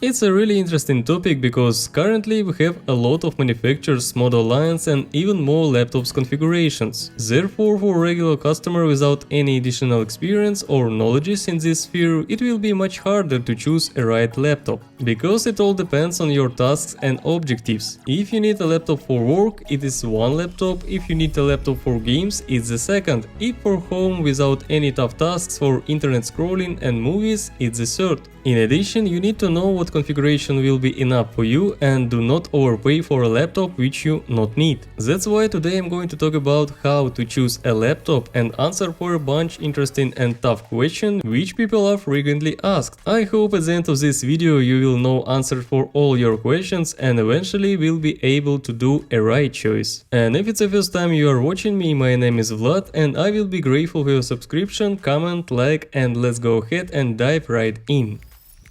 It's a really interesting topic because currently we have a lot of manufacturers, model lines and even more laptops configurations. Therefore, for a regular customer without any additional experience or knowledge in this sphere, it will be much harder to choose a right laptop, because it all depends on your tasks and objectives. If you need a laptop for work, it is one laptop. If you need a laptop for games, it's the second. If for home without any tough tasks for internet scrolling and movies, it's the third. In addition, you need to know what configuration will be enough for you and do not overpay for a laptop which you not need. That's why today I'm going to talk about how to choose a laptop and answer for a bunch interesting and tough questions which people are frequently asked. I hope at the end of this video you will know answers for all your questions and eventually will be able to do a right choice. And if it's the first time you are watching me, my name is Vlad and I will be grateful for your subscription, comment, like, and let's go ahead and dive right in.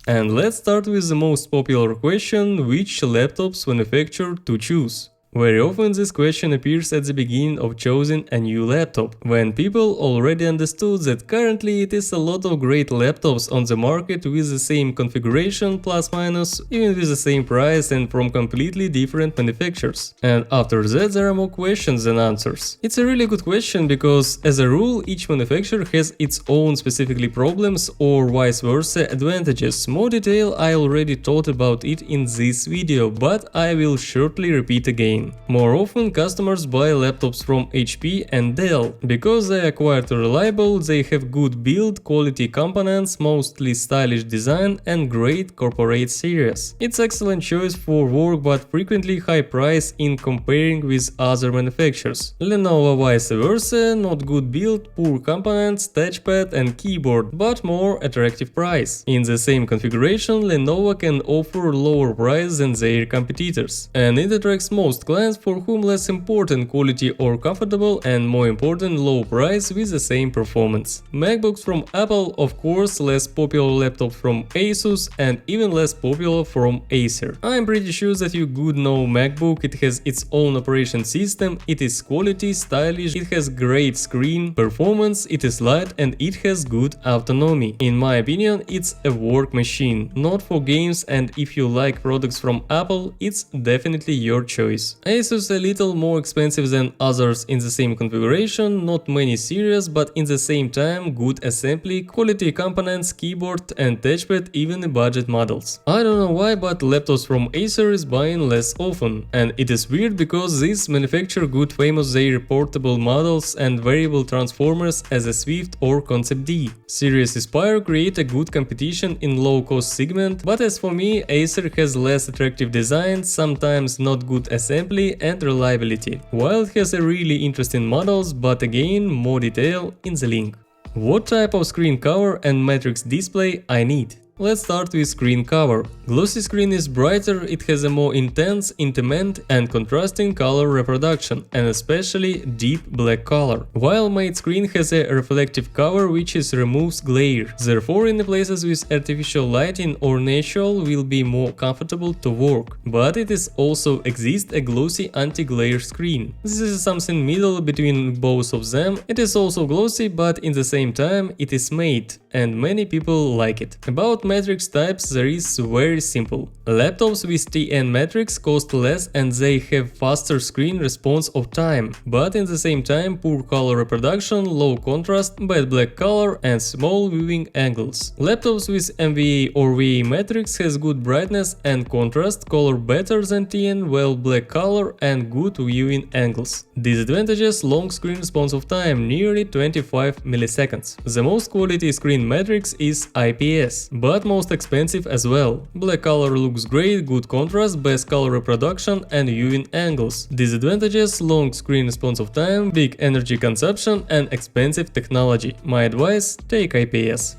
And let's start with the most popular question: which laptops manufacturer to choose? Very often this question appears at the beginning of choosing a new laptop, when people already understood that currently it is a lot of great laptops on the market with the same configuration plus minus, even with the same price and from completely different manufacturers. And after that there are more questions than answers. It's a really good question because as a rule each manufacturer has its own specifically problems or vice versa advantages. More detail I already talked about it in this video, but I will shortly repeat again. More often customers buy laptops from HP and Dell because they are quite reliable, they have good build quality components, mostly stylish design and great corporate series. It's excellent choice for work but frequently high price in comparing with other manufacturers. Lenovo vice versa, not good build, poor components, touchpad and keyboard, but more attractive price. In the same configuration Lenovo can offer lower price than their competitors, and it attracts most clients for whom less important quality or comfortable and more important low price with the same performance. MacBooks from Apple, of course, less popular laptop from Asus and even less popular from Acer. I'm pretty sure that you good know MacBook. It has its own operation system, it is quality, stylish, it has great screen performance, it is light and it has good autonomy. In my opinion, it's a work machine, not for games, and if you like products from Apple, it's definitely your choice. Asus a little more expensive than others in the same configuration, not many series, but in the same time good assembly, quality components, keyboard and touchpad, even in budget models. I don't know why, but laptops from Acer is buying less often, and it is weird because this manufacturer good famous their portable models and variable transformers as a Swift or Concept D. Series Aspire create a good competition in low cost segment, but as for me Acer has less attractive design, sometimes not good assembly and reliability, while it has a really interesting models, but again more detail in the link. What type of screen cover and matrix display I need? Let's start with screen cover. Glossy screen is brighter, it has a more intense, intimate and contrasting color reproduction, and especially deep black color, while matte screen has a reflective cover which removes glare. Therefore, in the places with artificial lighting or natural will be more comfortable to work. But it is also exists a glossy anti-glare screen. This is something middle between both of them. It is also glossy, but in the same time it is matte, and many people like it. About matrix types there is very simple. Laptops with TN matrix cost less and they have faster screen response of time, but in the same time poor color reproduction, low contrast, bad black color and small viewing angles. Laptops with MVA or VA matrix has good brightness and contrast, color better than TN, well black color and good viewing angles. Disadvantages: long screen response of time, nearly 25 milliseconds. The most quality screen matrix is IPS, but most expensive as well. Black color looks great, good contrast, best color reproduction and viewing angles. Disadvantages: long screen response of time, big energy consumption and expensive technology. My advice: take IPS.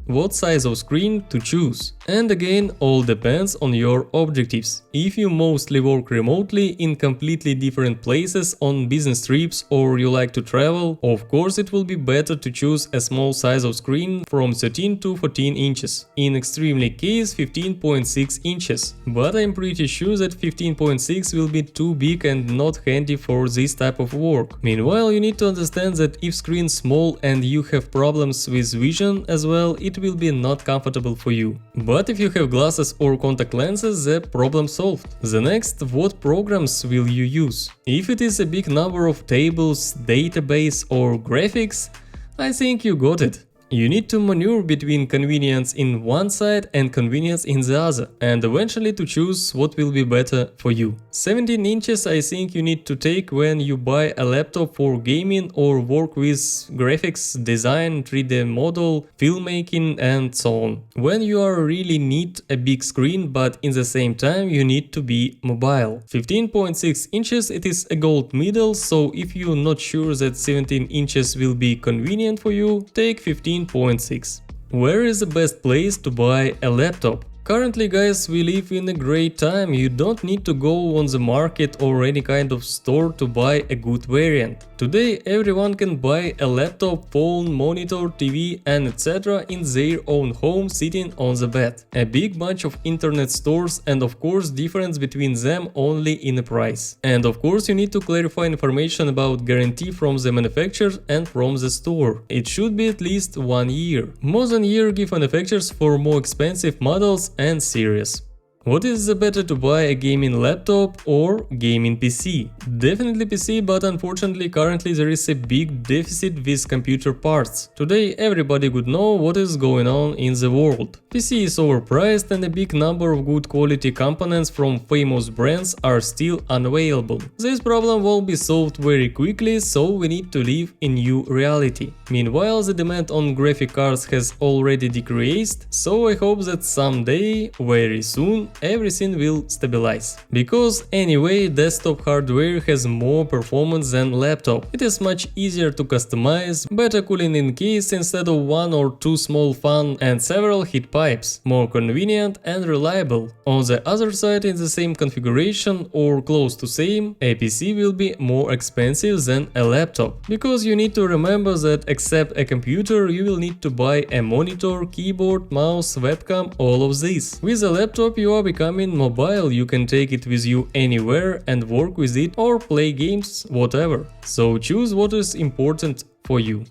What size of screen to choose? And again, all depends on your objectives. If you mostly work remotely in completely different places on business trips or you like to travel, of course it will be better to choose a small size of screen from 13 to 14 inches. In extremely case 15.6 inches. But I'm pretty sure that 15.6 will be too big and not handy for this type of work. Meanwhile, you need to understand that if screen small and you have problems with vision as well, it will be not comfortable for you. But But if you have glasses or contact lenses, the problem solved. The next, what programs will you use? If it is a big number of tables, database or graphics, I think you got it. You need to maneuver between convenience in one side and convenience in the other, and eventually to choose what will be better for you. 17 inches I think you need to take when you buy a laptop for gaming or work with graphics, design, 3D model, filmmaking and so on. When you are really need a big screen, but in the same time you need to be mobile. 15.6 inches it is a gold middle, so if you're not sure that 17 inches will be convenient for you, take 15.6. Where is the best place to buy a laptop? Currently, guys, we live in a great time. You don't need to go on the market or any kind of store to buy a good variant. Today, everyone can buy a laptop, phone, monitor, TV and etc. in their own home sitting on the bed. A big bunch of internet stores and of course difference between them only in the price. And of course you need to clarify information about guarantee from the manufacturer and from the store. It should be at least 1 year. More than a year give manufacturers for more expensive models and series. What is the better to buy, a gaming laptop or gaming PC? Definitely PC, but unfortunately currently there is a big deficit with computer parts. Today everybody would know what is going on in the world. PC is overpriced and a big number of good quality components from famous brands are still unavailable. This problem won't be solved very quickly, so we need to live in new reality. Meanwhile, the demand on graphic cards has already decreased, so I hope that someday, very soon, everything will stabilize. Because anyway, desktop hardware has more performance than laptop. It is much easier to customize, better cooling in case instead of 1 or 2 small fan and several heat pipes, more convenient and reliable. On the other side, in the same configuration or close to same, a PC will be more expensive than a laptop. Because you need to remember that except a computer, you will need to buy a monitor, keyboard, mouse, webcam, all of this. With a laptop you are becoming mobile, you can take it with you anywhere and work with it or play games, whatever. So choose what is important for you.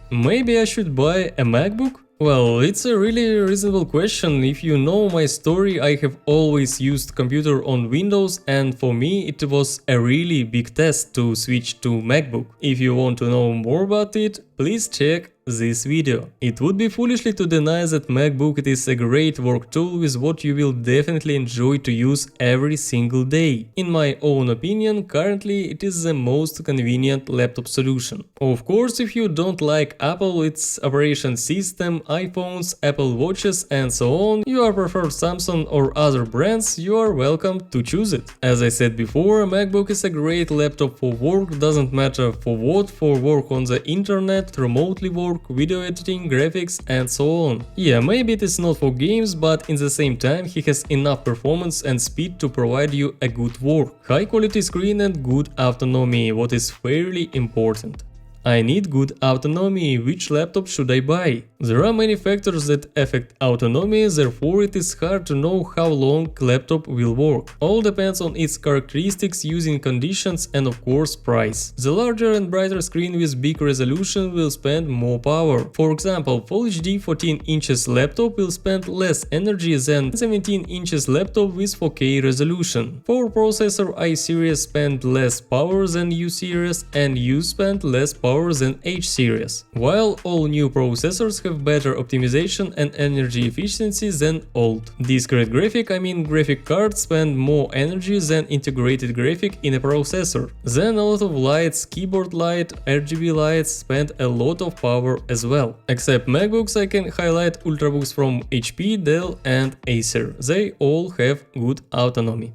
Maybe I should buy a MacBook? Well, it's a really reasonable question. If you know my story, I have always used computer on Windows and for me it was a really big test to switch to MacBook. If you want to know more about it, please check this video. It would be foolishly to deny that MacBook is a great work tool with what you will definitely enjoy to use every single day. In my own opinion, currently it is the most convenient laptop solution. Of course, if you don't like Apple, its operation system, iPhones, Apple Watches and so on, you are prefer Samsung or other brands, you are welcome to choose it. As I said before, a MacBook is a great laptop for work, doesn't matter for what, for work on the internet, remotely work, video editing, graphics and so on. Yeah, maybe it is not for games, but in the same time he has enough performance and speed to provide you a good work. High quality screen and good autonomy, what is fairly important. I need good autonomy. Which laptop should I buy? There are many factors that affect autonomy, therefore it is hard to know how long laptop will work. All depends on its characteristics, using conditions and of course price. The larger and brighter screen with big resolution will spend more power. For example, Full HD 14 inches laptop will spend less energy than 17 inches laptop with 4K resolution. For processor, I series spend less power than U series and U spend less power than H series, while all new processors have better optimization and energy efficiency than old. Discrete graphic, I mean graphic cards, spend more energy than integrated graphic in a processor. Then a lot of lights, keyboard light, RGB lights spend a lot of power as well. Except MacBooks, I can highlight Ultrabooks from HP, Dell and Acer. They all have good autonomy.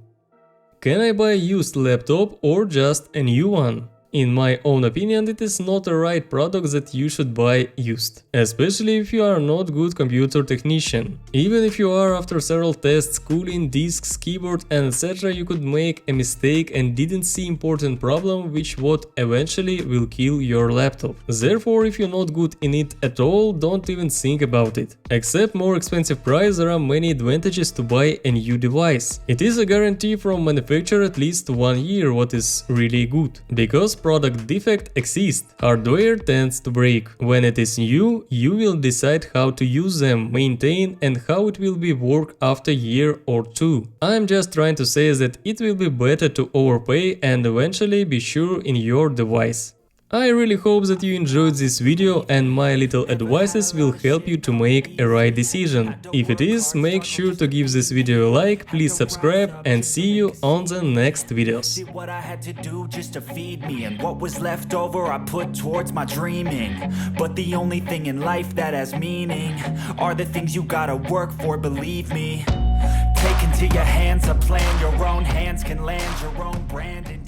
Can I buy a used laptop or just a new one? In my own opinion, it is not a right product that you should buy used, especially if you are not good computer technician. Even if you are, after several tests, cooling, disks, keyboard and etc., you could make a mistake and didn't see important problem which what eventually will kill your laptop. Therefore, if you're not good in it at all, don't even think about it. Except more expensive price, there are many advantages to buy a new device. It is a guarantee from manufacturer at least 1 year, what is really good. Because product defect exists. Hardware tends to break. When it is new, you will decide how to use them, maintain, and how it will be work after a year or two. I'm just trying to say that it will be better to overpay and eventually be sure in your device. I really hope that you enjoyed this video and my little advices will help you to make a right decision. If it is, make sure to give this video a like, please subscribe, and see you on the next videos. What I had to do just to feed me, and what was left over I put towards my dreaming. But the only thing in life that has meaning are the things you gotta work for, believe me. Take into your hands a plan, your own hands can land your own brand.